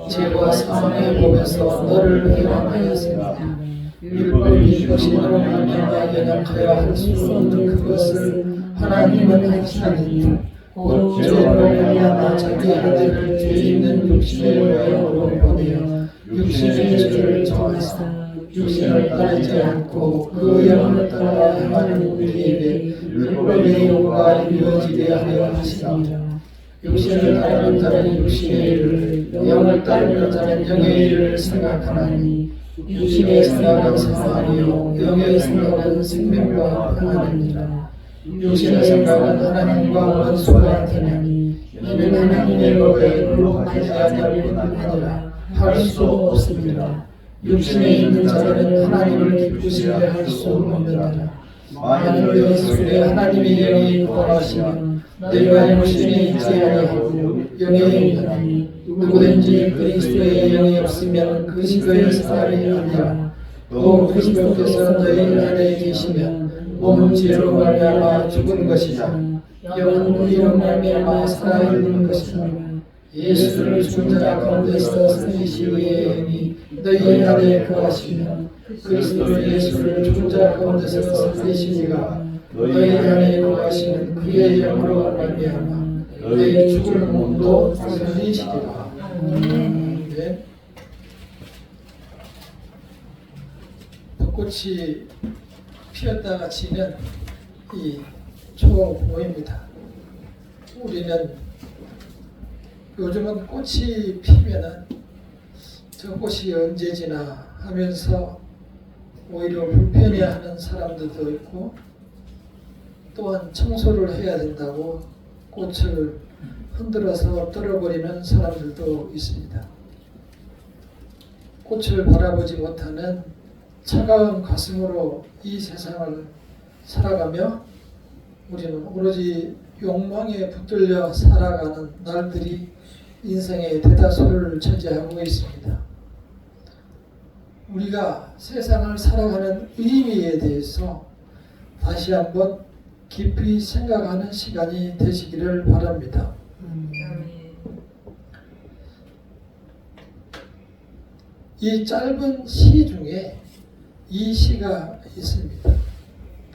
죄와 사망의 법에서 너를 해방하였으나 율법이 육신으로 말미암아 연약하여 할 수 없는 그것을 하나님은 하시나니 곧 죄로 말미암아 자기 아들을 죄 있는 육신에 위하여 보내어 육신의 죄를 정하사 육신을 따르지 않고 그 영을 따라 행하는 우리에게 율법의 영과 이루어지게 하려 하시니라. 육신을 따르는 자는 육신의 일을, 영을 따르는 자는 영의 일을 생각하나니 육신의 생각은 사망이요 영의 생각은 생명과 평안이니라. 육신의 생각은 하나님과 원수가 되나니 이는 하나님의 법에 굴복하지 아니할 뿐 아니라 할 수 없습니다. 육신에 있는 자들은 하나님을 기쁘시게 할 수 없느니라. 만일 너희 속에 하나님의 영이 거하시면 너희가 육신에 있지 아니하고 영에 있나니 누구든지 그리스도의 영이 없으면 그리스도의 사람이 아니라. 또 그리스도께서 너희 안에 계시면 몸은 죄로 말미암아 죽은 것이다. 영은 의로 말미암아 살아있는 것이다. 예수를 죽은 자 가운데서 살리시는 영이 너희 안에 거하시면 그리스도 예수를 죽은 자 가운데서 살리시니가 너희 안에 거하시는 그의 영으로 말미암아 너희 죽을 몸도 살리시리라. 네. 벚꽃이 피었다가 지는 이 초보입니다. 우리는 요즘은 꽃이 피면은 저 꽃이 언제 지나 하면서 오히려 불편해하는 사람들도 있고, 또한 청소를 해야 된다고 꽃을 흔들어서 떨어버리는 사람들도 있습니다. 꽃을 바라보지 못하는 차가운 가슴으로 이 세상을 살아가며 우리는 오로지 욕망에 붙들려 살아가는 날들이 인생의 대다수를 차지하고 있습니다. 우리가 세상을 살아가는 의미에 대해서 다시 한번 깊이 생각하는 시간이 되시기를 바랍니다. 이 짧은 시 중에 이 시가 있습니다.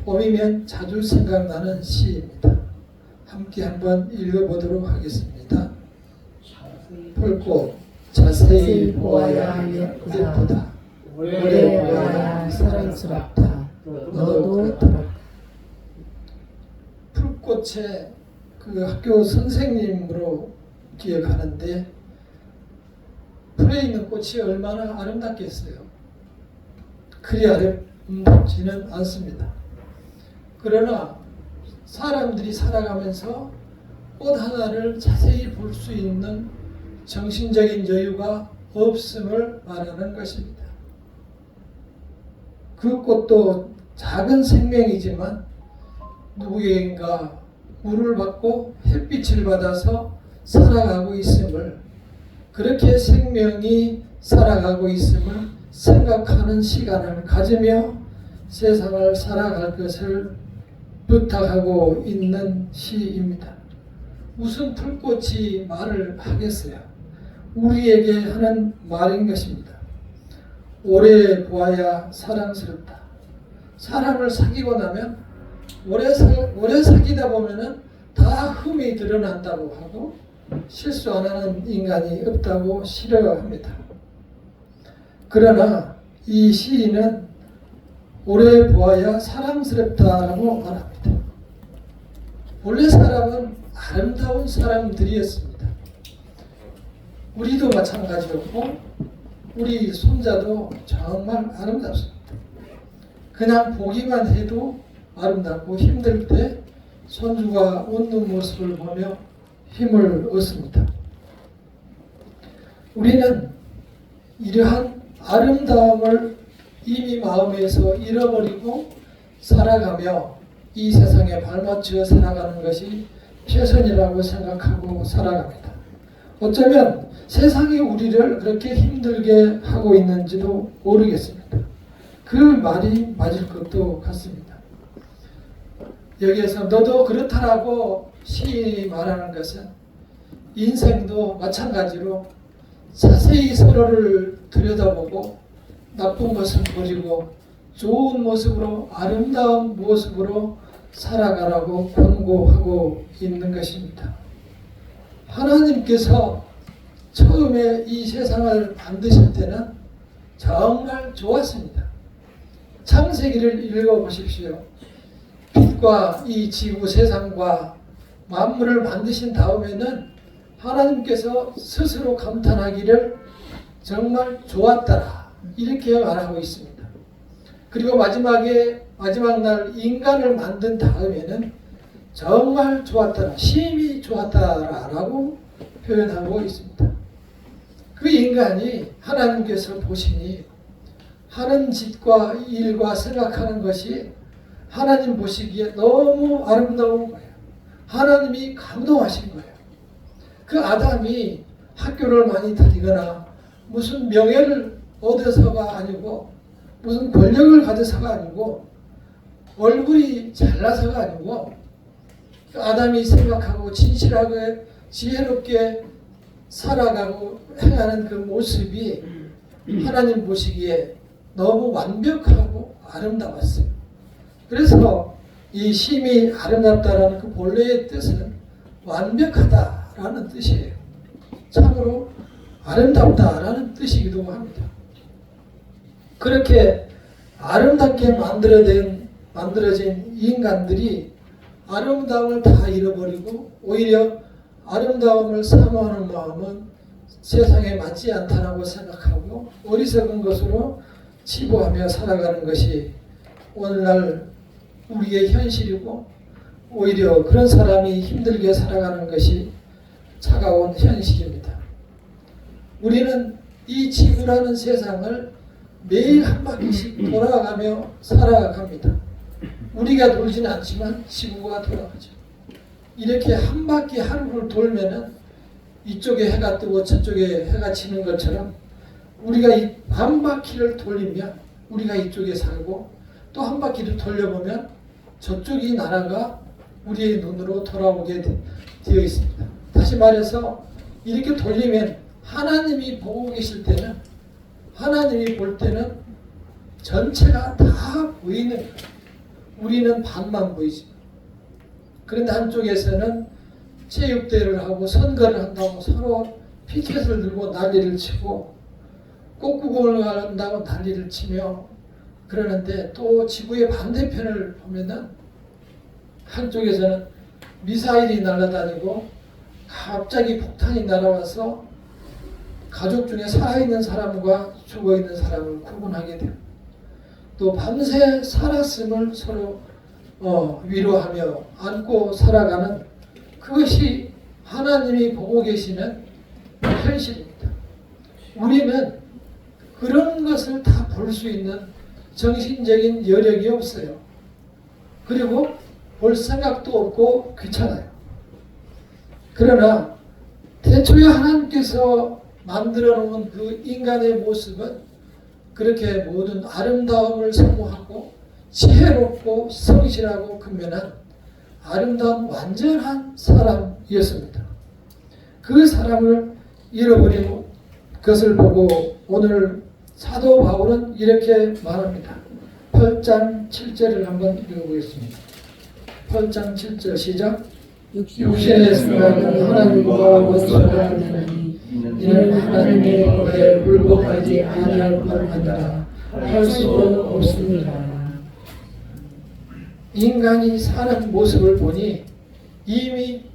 봄이면 자주 생각나는 시입니다. 함께 한번 읽어보도록 하겠습니다. 붉꽃 자세히 보아야 예쁘다. 오래 보아야 사랑스럽다. 너도 들어. 붉꽃의 그 학교 선생님으로 기억하는데, 풀에 있는 꽃이 얼마나 아름답겠어요. 그리 아름답지는 않습니다. 그러나 사람들이 살아가면서 꽃 하나를 자세히 볼 수 있는 정신적인 여유가 없음을 말하는 것입니다. 그 꽃도 작은 생명이지만 누구에겐가 물을 받고 햇빛을 받아서 살아가고 있음을, 그렇게 생명이 살아가고 있음을 생각하는 시간을 가지며 세상을 살아갈 것을 부탁하고 있는 시입니다. 무슨 풀꽃이 말을 하겠어요? 우리에게 하는 말인 것입니다. 오래 보아야 사랑스럽다. 사람을 사귀고 나면 오래 사귀다 보면은 다 흠이 드러난다고 하고 실수 안 하는 인간이 없다고 싫어합니다. 그러나 이 시인은 오래 보아야 사랑스럽다라고 말합니다. 원래 사람은 아름다운 사람들이었습니다. 우리도 마찬가지였고 우리 손자도 정말 아름답습니다. 그냥 보기만 해도 아름답고 힘들 때 손주가 웃는 모습을 보며 힘을 얻습니다. 우리는 이러한 아름다움을 이미 마음에서 잃어버리고 살아가며 이 세상에 발맞춰 살아가는 것이 최선이라고 생각하고 살아갑니다. 어쩌면 세상이 우리를 그렇게 힘들게 하고 있는지도 모르겠습니다. 그 말이 맞을 것도 같습니다. 여기에서 너도 그렇다라고 시인이 말하는 것은 인생도 마찬가지로 자세히 서로를 들여다보고 나쁜 것은 버리고 좋은 모습으로 아름다운 모습으로 살아가라고 권고하고 있는 것입니다. 하나님께서 처음에 이 세상을 만드실 때는 정말 좋았습니다. 창세기를 읽어보십시오. 빛과 이 지구 세상과 만물을 만드신 다음에는 하나님께서 스스로 감탄하기를 정말 좋았더라 이렇게 말하고 있습니다. 그리고 마지막 날 인간을 만든 다음에는 정말 좋았더라, 심히 좋았더라라고 표현하고 있습니다. 그 인간이 하나님께서 보시니 하는 짓과 일과 생각하는 것이 하나님 보시기에 너무 아름다운 거예요. 하나님이 감동하신 거예요. 그 아담이 학교를 많이 다니거나 무슨 명예를 얻어서가 아니고 무슨 권력을 가져서가 아니고 얼굴이 잘나서가 아니고 그 아담이 생각하고 진실하게 지혜롭게 살아가고 행하는 그 모습이 하나님 보시기에 너무 완벽하고 아름다웠어요. 그래서 이 심히 아름답다라는 그 본래의 뜻은 완벽하다라는 뜻이에요. 참으로 아름답다라는 뜻이기도 합니다. 그렇게 아름답게 만들어진 인간들이 아름다움을 다 잃어버리고 오히려 아름다움을 사모하는 마음은 세상에 맞지 않다고 생각하고 어리석은 것으로 치부하며 살아가는 것이 오늘날 우리의 현실이고 오히려 그런 사람이 힘들게 살아가는 것이 차가운 현실입니다. 우리는 이 지구라는 세상을 매일 한 바퀴씩 돌아가며 살아갑니다. 우리가 돌지는 않지만 지구가 돌아가죠. 이렇게 한 바퀴 하루를 돌면은 이쪽에 해가 뜨고 저쪽에 해가 지는 것처럼 우리가 이 한 바퀴를 돌리면 우리가 이쪽에 살고 또 한 바퀴를 돌려보면 저쪽이 나라가 우리의 눈으로 돌아오게 되어 있습니다. 다시 말해서 이렇게 돌리면 하나님이 보고 계실 때는 하나님이 볼 때는 전체가 다 보이는 거예요. 우리는 반만 보이지. 그런데 한쪽에서는 체육대회를 하고 선거를 한다고 서로 피켓을 들고 난리를 치고 꽃구경을 한다고 난리를 치며 그러는데 또 지구의 반대편을 보면은 한쪽에서는 미사일이 날아다니고 갑자기 폭탄이 날아와서 가족 중에 살아있는 사람과 죽어있는 사람을 구분하게 돼요. 또 밤새 살았음을 서로 위로하며 안고 살아가는 그것이 하나님이 보고 계시는 현실입니다. 우리는 그런 것을 다 볼 수 있는 정신적인 여력이 없어요. 그리고 볼 생각도 없고 귀찮아요. 그러나 태초에 하나님께서 만들어 놓은 그 인간의 모습은 그렇게 모든 아름다움을 사모하고 지혜롭고 성실하고 근면한 아름다운 완전한 사람이었습니다. 그 사람을 잃어버린 것을 보고 오늘 사도 바울은 이렇게 말합니다. 8장 7절을 한번 읽어보겠습니다. 8장 7절 시작. 육신의 생각은 하나님과 원수가 되나니 이는 하나님의 법에 불복하지 아니할 뿐이라 할 수도 없습니다. 인간이 사는 모습을 보니 이미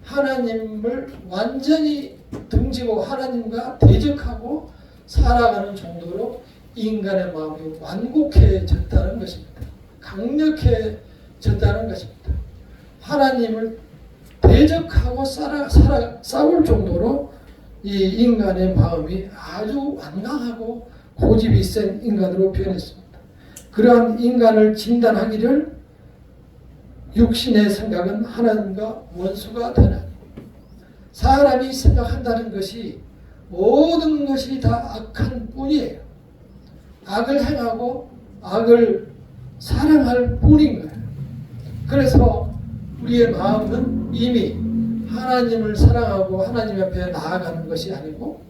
하나님을 완전히 등지고 하나님과 대적하고 살아가는 정도로 인간의 마음이 완곡해졌다는 것입니다. 강력해졌다는 것입니다. 하나님을 대적하고 싸울 정도로 이 인간의 마음이 아주 완강하고 고집이 센 인간으로 변했습니다. 그러한 인간을 진단하기를 육신의 생각은 하나님과 원수가 되나니 사람이 생각한다는 것이 모든 것이 다 악한 뿐이에요. 악을 행하고 악을 사랑할 뿐인 거예요. 그래서 우리의 마음은 이미 하나님을 사랑하고 하나님 앞에 나아가는 것이 아니고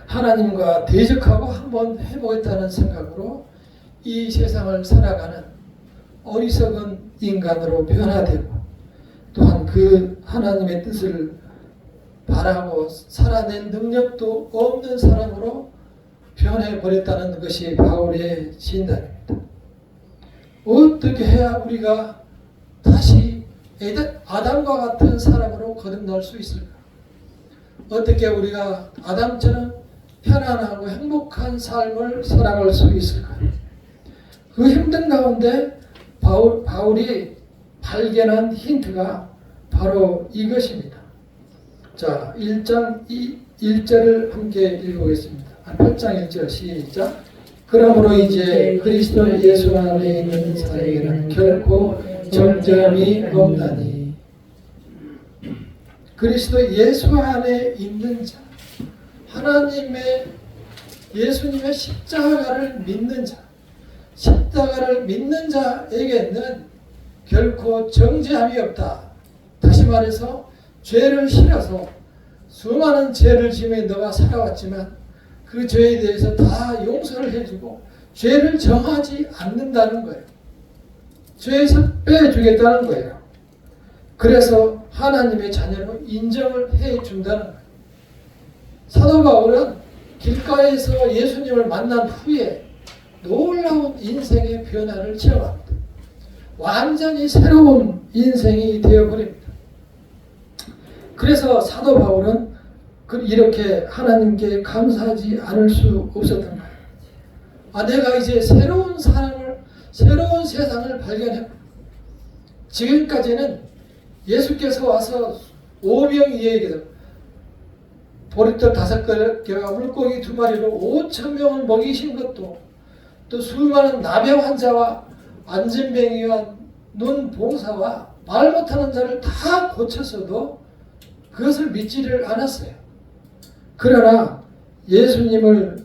하나님과 대적하고 한번 해보겠다는 생각으로 이 세상을 살아가는 어리석은 인간으로 변화되고 또한 그 하나님의 뜻을 바라고 살아낸 능력도 없는 사람으로 변해버렸다는 것이 바울의 진단입니다. 어떻게 해야 우리가 다시 아담과 같은 사람으로 거듭날 수 있을까? 어떻게 우리가 아담처럼 편안하고 행복한 삶을 살아갈 수 있을까? 그 힘든 가운데 바울이 발견한 힌트가 바로 이것입니다. 자, 1장 1절을 함께 읽어보겠습니다. 8장 1절 시작. 그러므로 이제 그리스도 예수 안에 있는 자에게는 결코 정죄함이 없나니. 그리스도 예수 안에 있는 자, 하나님의 예수님의 십자가를 믿는 자, 십자가를 믿는 자에게는 결코 정죄함이 없다. 다시 말해서 죄를 실어서 수많은 죄를 지며 너가 살아왔지만 그 죄에 대해서 다 용서를 해주고 죄를 정하지 않는다는 거예요. 죄에서 빼주겠다는 거예요. 그래서 하나님의 자녀로 인정을 해준다는 거예요. 사도 바울은 길가에서 예수님을 만난 후에 놀라운 인생의 변화를 체험합니다. 완전히 새로운 인생이 되어버립니다. 그래서 사도 바울은 이렇게 하나님께 감사하지 않을 수 없었던 거예요. 내가 이제 새로운 세상을 발견했고, 지금까지는 예수께서 와서 오병이어에게 보리떡 5개와 물고기 2마리로 5,000명을 먹이신 것도, 또 수많은 나병 환자와 안진뱅이와 눈봉사와 말 못하는 자를 다 고쳤어도 그것을 믿지를 않았어요. 그러나 예수님을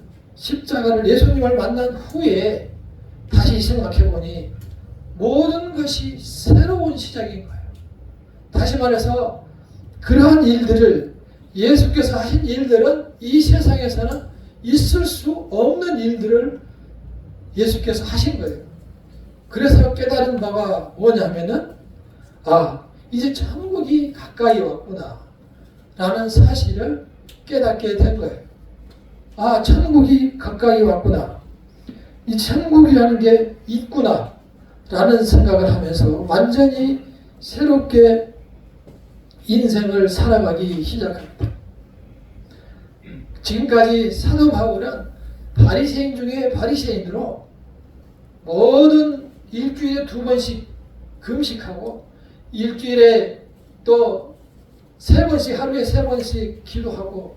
만난 후에 다시 생각해보니 모든 것이 새로운 시작인 거예요. 다시 말해서 그러한 일들을, 예수께서 하신 일들은 이 세상에서는 있을 수 없는 일들을 예수께서 하신 거예요. 그래서 깨달은 바가 뭐냐면은 이제 천국이 가까이 왔구나 라는 사실을 깨닫게 된 거예요. 천국이 가까이 왔구나, 이 천국이라는 게 있구나 라는 생각을 하면서 완전히 새롭게 인생을 살아가기 시작합니다. 지금까지 사도 바울은 바리새인 중에 바리새인으로 모든 일주일에 2번씩 금식하고 일주일에 또 3번씩, 하루에 3번씩 기도하고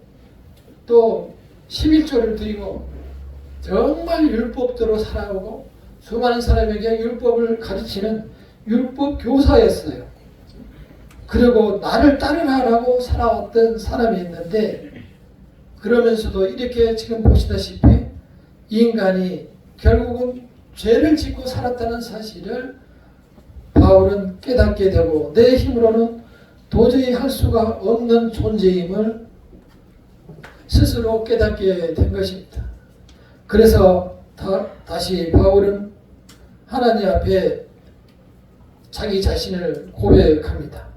또 11조를 드리고 정말 율법대로 살아오고 수많은 사람에게 율법을 가르치는 율법 교사였어요. 그리고 나를 따르라고 살아왔던 사람이었는데, 그러면서도 이렇게 지금 보시다시피 인간이 결국은 죄를 짓고 살았다는 사실을 바울은 깨닫게 되고 내 힘으로는 도저히 할 수가 없는 존재임을 스스로 깨닫게 된 것입니다. 그래서 다시 바울은 하나님 앞에 자기 자신을 고백합니다.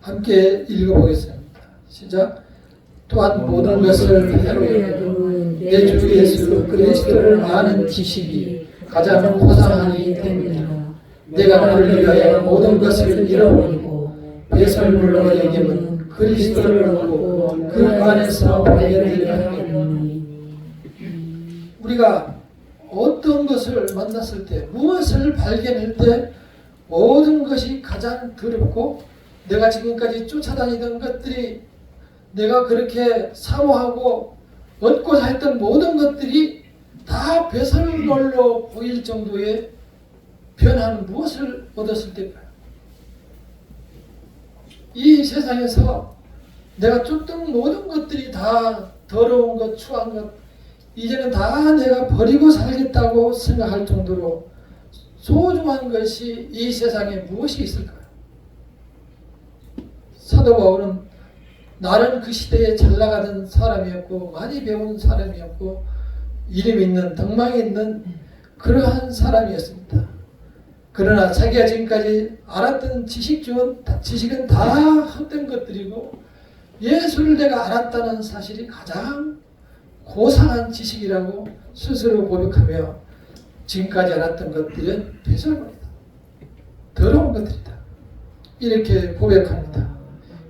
함께 읽어보겠습니다. 시작. 또한 모든 것을 해로여도 내 주 예수 그리스도를 아는 지식이 가장 고상하니 때문이라. 내가 그를 위하여 모든 것을 잃어버리고 배설물로 여기면 그리스도를 얻고 그 안에서 발견되려 하겠노니. 우리가 어떤 것을 만났을 때, 무엇을 발견할 때 모든 것이 가장 더럽고 내가 지금까지 쫓아다니던 것들이, 내가 그렇게 사모하고 얻고자 했던 모든 것들이 다 배설물로 보일 정도의 변화는 무엇을 얻었을 때일까요? 이 세상에서 내가 쫓던 모든 것들이 다 더러운 것, 추한 것, 이제는 다 내가 버리고 살겠다고 생각할 정도로 소중한 것이 이 세상에 무엇이 있을까요? 사도 바울은 나는 그 시대에 잘 나가던 사람이었고 많이 배운 사람이었고 이름 있는 덕망이 있는 그러한 사람이었습니다. 그러나 자기가 지금까지 알았던 지식은 다 헛된 것들이고 예수를 내가 알았다는 사실이 가장 고상한 지식이라고 스스로 고백하며 지금까지 알았던 것들은 배설물이다. 더러운 것들이다. 이렇게 고백합니다.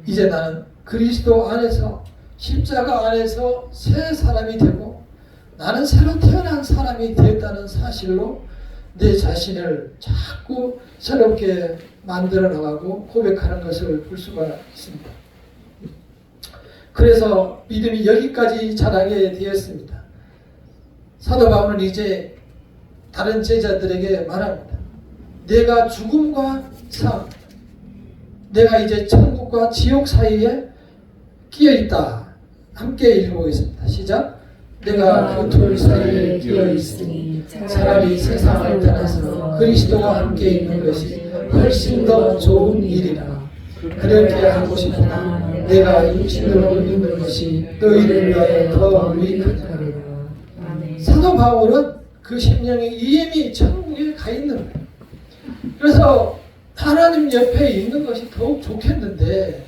이제 나는 그리스도 안에서 십자가 안에서 새 사람이 되고 나는 새로 태어난 사람이 되었다는 사실로 내 자신을 자꾸 새롭게 만들어 나가고 고백하는 것을 볼 수가 있습니다. 그래서 믿음이 여기까지 자라게 되었습니다. 사도 바울은 이제 다른 제자들에게 말합니다. 내가 죽음과 삶, 내가 이제 천국과 지옥 사이에 끼어있다. 함께 읽어보겠습니다. 시작. 내가 그 둘 사이에 끼어있으니 차라리 세상을 떠나서 그리스도와 함께 있는 것이 훨씬 더 좋은 일이라. 그렇게 하고 싶으나 내가 육신으로 있는 것이 너희를 위하여 더 유익하니라. 사도 바울은 그 심령이 이미 천국에 가 있는 거예요. 그래서 하나님 옆에 있는 것이 더욱 좋겠는데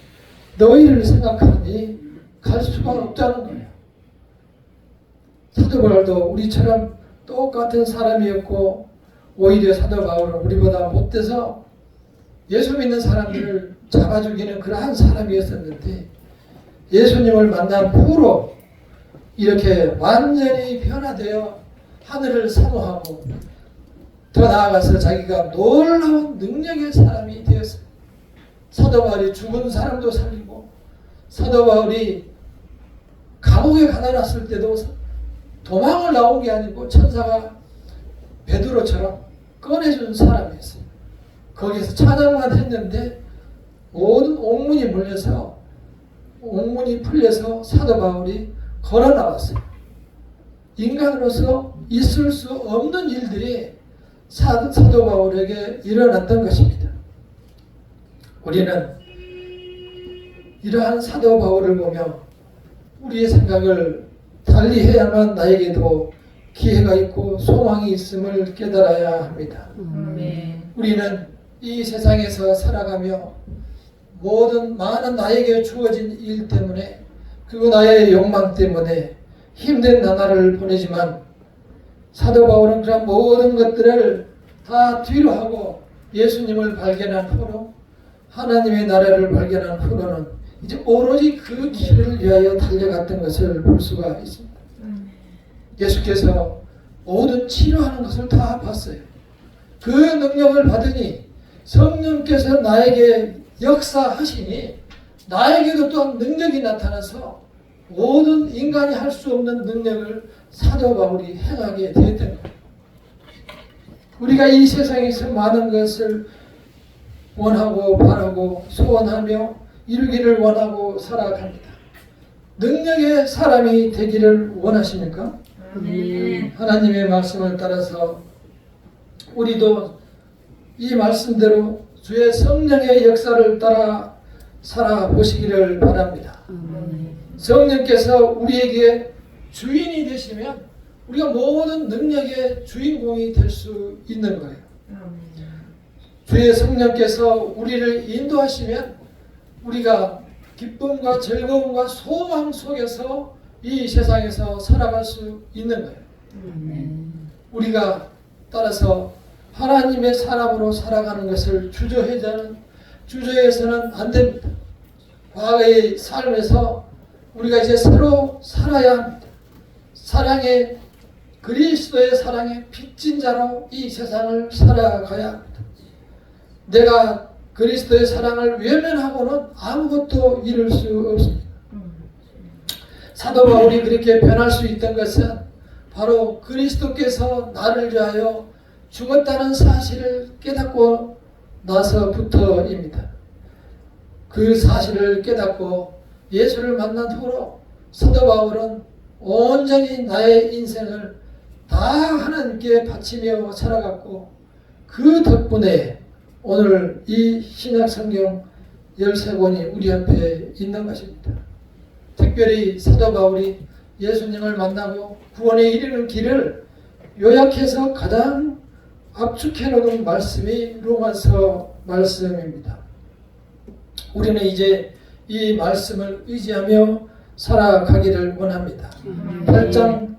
너희를 생각하니 갈 수가 없다는 거예요. 사도 바울도 우리처럼 똑같은 사람이었고 오히려 사도 바울은 우리보다 못돼서 예수 믿는 사람들을 잡아주기는 그러한 사람이었었는데 예수님을 만난 후로 이렇게 완전히 변화되어 하늘을 사모하고 더 나아가서 자기가 놀라운 능력의 사람이 되었어요. 사도 바울이 죽은 사람도 살리고 사도 바울이 감옥에 가둬놨을 때도 도망을 나온 게 아니고 천사가 베드로처럼 꺼내준 사람이었어요. 거기서 찬양만 했는데 모든 옥문이 물려서 옥문이 풀려서 사도 바울이 걸어 나왔어요. 인간으로서 있을 수 없는 일들이 사도 바울에게 일어났던 것입니다. 우리는 이러한 사도 바울을 보며 우리의 생각을 달리 해야만 나에게도 기회가 있고 소망이 있음을 깨달아야 합니다. 우리는 이 세상에서 살아가며 모든 많은 나에게 주어진 일 때문에 그리고 나의 욕망 때문에 힘든 나날을 보내지만 사도 바울은 그런 모든 것들을 다 뒤로 하고 예수님을 발견한 후로 하나님의 나라를 발견한 후로는 이제 오로지 그 길을 위하여 달려갔던 것을 볼 수가 있습니다. 예수께서 모든 치료하는 것을 다 봤어요. 그 능력을 받으니 성령께서 나에게 역사하시니 나에게도 또한 능력이 나타나서 모든 인간이 할 수 없는 능력을 사도 바울이 행하게 되었던 거예요. 우리가 이 세상에서 많은 것을 원하고 바라고 소원하며 이루기를 원하고 살아갑니다. 능력의 사람이 되기를 원하십니까? 하나님의 말씀을 따라서 우리도 이 말씀대로 주의 성령의 역사를 따라 살아보시기를 바랍니다. 성령께서 우리에게 주인이 되시면 우리가 모든 능력의 주인공이 될 수 있는 거예요. 주의 성령께서 우리를 인도하시면 우리가 기쁨과 즐거움과 소망 속에서 이 세상에서 살아갈 수 있는 거예요. 우리가 따라서 하나님의 사람으로 살아가는 것을 주저해서는 안 됩니다. 과거의 삶에서 우리가 이제 새로 살아야 합니다. 사랑의 그리스도의 사랑의 빚진 자로 이 세상을 살아가야 합니다. 내가 그리스도의 사랑을 외면하고는 아무것도 이룰 수 없습니다. 사도 바울이 그렇게 변할 수 있던 것은 바로 그리스도께서 나를 위하여 죽었다는 사실을 깨닫고 나서부터입니다. 그 사실을 깨닫고 예수를 만난 후로 사도 바울은 온전히 나의 인생을 다 하나님께 바치며 살아갔고 그 덕분에 오늘 이 신약 성경 13권이 우리 앞에 있는 것입니다. 특별히 사도 바울이 예수님을 만나고 구원에 이르는 길을 요약해서 가장 압축해 놓은 말씀이 로마서 말씀입니다. 우리는 이제 이 말씀을 의지하며 살아가기를 원합니다. 8장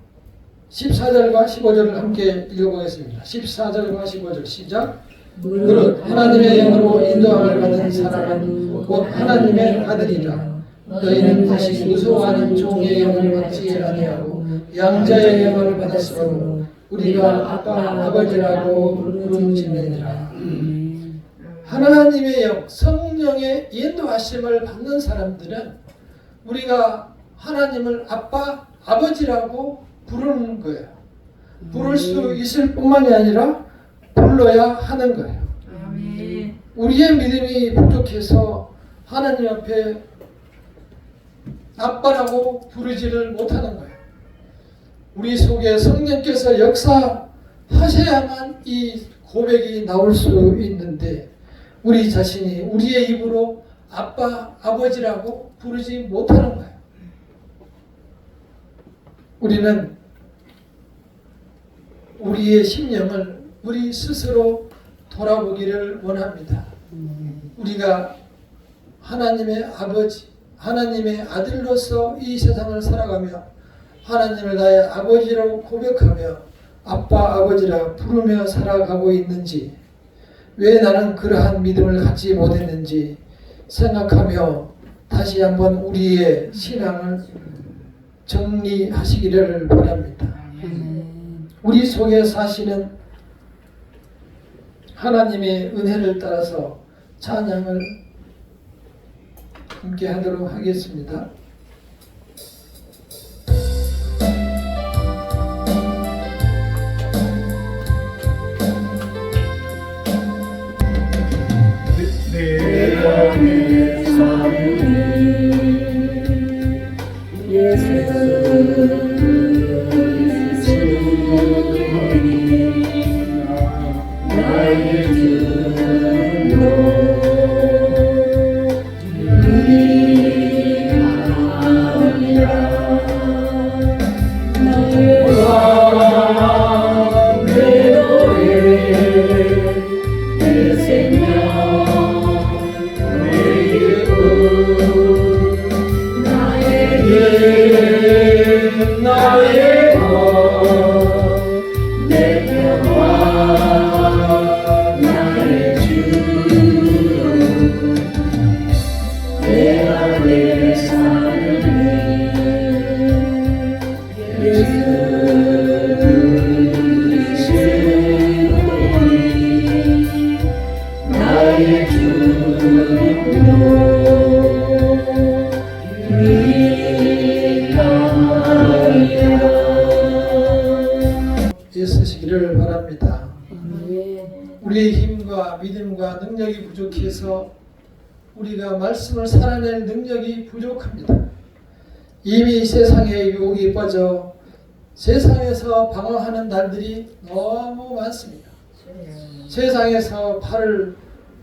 14절과 15절을 함께 읽어보겠습니다. 14절과 15절 시작. 무릇 하나님의 영으로 인도함을 받은 사람은 곧 하나님의 아들이라. 너희는 다시 무서워하는 종의 영을 받지 아니하고 양자의 영을 받았으므로 우리가 아빠 아버지라고 부르짖느니라. 하나님의 영, 성령의 인도하심을 받는 사람들은 우리가 하나님을 아빠 아버지라고 부르는 거예요. 부를 수 있을 뿐만이 아니라 불러야 하는 거예요. 우리의 믿음이 부족해서 하나님 앞에 아빠라고 부르지를 못하는 거예요. 우리 속에 성령께서 역사하셔야만 이 고백이 나올 수 있는데 우리 자신이 우리의 입으로 아빠, 아버지라고 부르지 못하는 거예요. 우리는 우리의 심령을 우리 스스로 돌아보기를 원합니다. 우리가 하나님의 아버지, 하나님의 아들로서 이 세상을 살아가며 하나님을 나의 아버지로 고백하며 아빠, 아버지라 부르며 살아가고 있는지, 왜 나는 그러한 믿음을 갖지 못했는지 생각하며 다시 한번 우리의 신앙을 정리하시기를 바랍니다. 우리 속에 사시는 하나님의 은혜를 따라서 찬양을 함께 하도록 하겠습니다. 내 안에 사는 예수 나의 주로 의하리라. 나의 왕 내 노래 내 생명 나의 것, 내 평화, 나의 주로 내 안에 사는 예수님이 나의 주로 쓰시기를 바랍니다. 우리의 힘과 믿음과 능력이 부족해서 우리가 말씀을 살아낼 능력이 부족합니다. 이미 세상의 유혹이 빠져 세상에서 방황하는 날들이 너무 많습니다. 세상에서 발을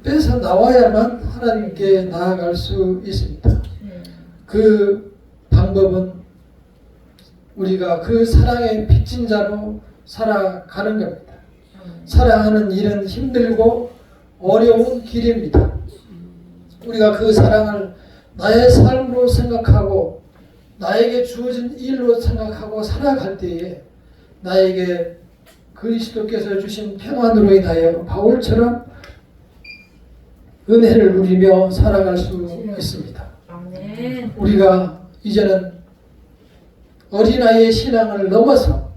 빼서 나와야만 하나님께 나아갈 수 있습니다. 그 방법은 우리가 그 사랑의 빚진 자로 살아가는 겁니다. 사랑하는 일은 힘들고 어려운 길입니다. 우리가 그 사랑을 나의 삶으로 생각하고 나에게 주어진 일로 생각하고 살아갈 때에 나에게 그리스도께서 주신 평안으로 인하여 바울처럼 은혜를 누리며 살아갈 수 있습니다. 우리가 이제는 어린아이의 신앙을 넘어서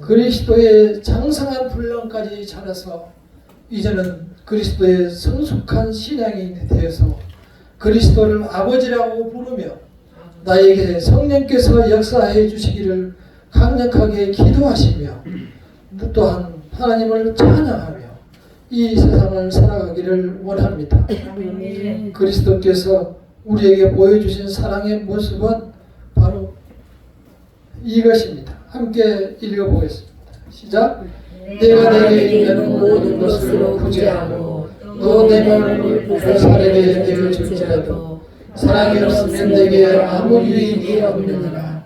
그리스도의 장성한 분량까지 자라서 이제는 그리스도의 성숙한 신앙이 되어서 그리스도를 아버지라고 부르며 나에게 성령께서 역사해 주시기를 강력하게 기도하시며 또한 하나님을 찬양하며 이 세상을 살아가기를 원합니다. 그리스도께서 우리에게 보여주신 사랑의 모습은 바로 이것입니다. 함께 읽어보겠습니다. 시작. 내가 내게 있는 모든 것으로 구제하고 또 내 몸을 불사르게 되어줄지라도 사랑이 없으면 내게 아무 유익이 없느니라.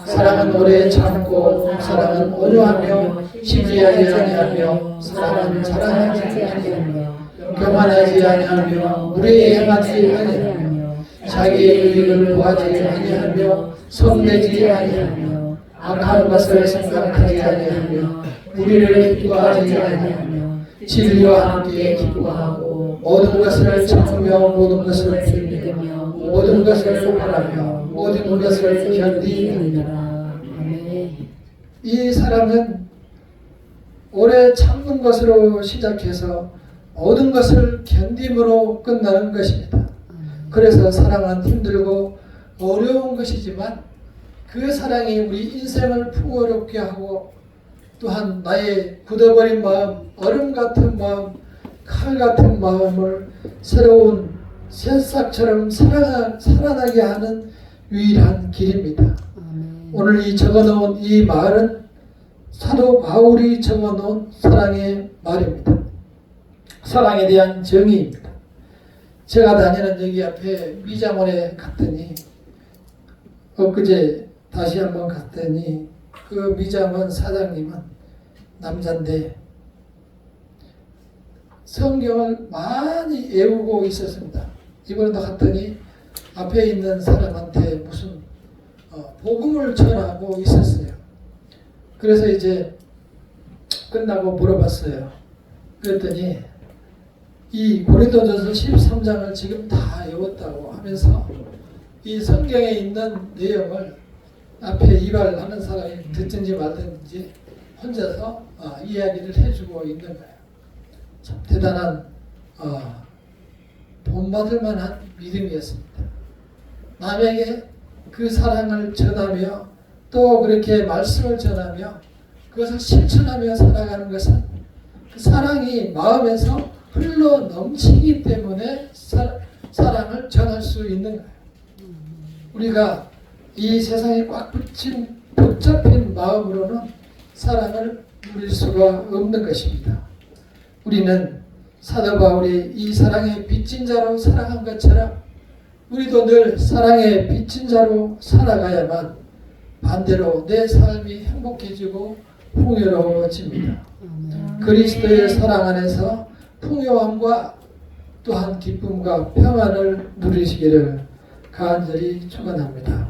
사랑은 오래 참고 사랑은 온유하며 시기하지 아니하며 사랑은 자랑하지 아니하며 교만하지 아니하며 무례히 행하지 아니하며 자기의 유익을 구하지 아니하며 손대지 아니하며 악한 것을 생각하지 아니하며 우리를 기뻐하지 아니하며 진리와 함께 기뻐하고 모든 것을 참으며 모든 것을 즐기며 모든 것을 바라며 모든 것을 견디느니라. 이 사랑은 오래 참는 것으로 시작해서 모든 것을 견딤으로 끝나는 것입니다. 그래서 사랑은 힘들고 어려운 것이지만 그 사랑이 우리 인생을 풍요롭게 하고 또한 나의 굳어버린 마음, 얼음 같은 마음, 칼 같은 마음을 새로운 새싹처럼 살아나게 하는 유일한 길입니다. 오늘 이 적어놓은 이 말은 사도 바울이 적어놓은 사랑의 말입니다. 사랑에 대한 정의입니다. 제가 다니는 여기 앞에 미장원에 갔더니 엊그제 다시 한번 갔더니 그 미장원 사장님은 남자인데 성경을 많이 외우고 있었습니다. 이번에도 갔더니 앞에 있는 사람한테 무슨 복음을 전하고 있었어요. 그래서 이제 끝나고 물어봤어요. 그랬더니 이 고린도전서 13장을 지금 다 외웠다고 하면서 이 성경에 있는 내용을 앞에 이발하는 사람이 듣든지 말든지 혼자서 이야기를 해주고 있는 거예요. 참 대단한 본받을 만한 믿음이었습니다. 남에게 그 사랑을 전하며 또 그렇게 말씀을 전하며 그것을 실천하며 살아가는 것은 그 사랑이 마음에서 흘러 넘치기 때문에 사랑을 전할 수 있는 거예요. 우리가 이 세상에 꽉 붙인 복잡한 마음으로는 사랑을 누릴 수가 없는 것입니다. 우리는 사도 바울이 이 사랑의 빚진 자로 살아간 것처럼 우리도 늘 사랑의 빚진 자로 살아가야만 반대로 내 삶이 행복해지고 풍요로워집니다. 그리스도의 사랑 안에서 풍요함과 또한 기쁨과 평안을 누리시기를 간절히 축원합니다.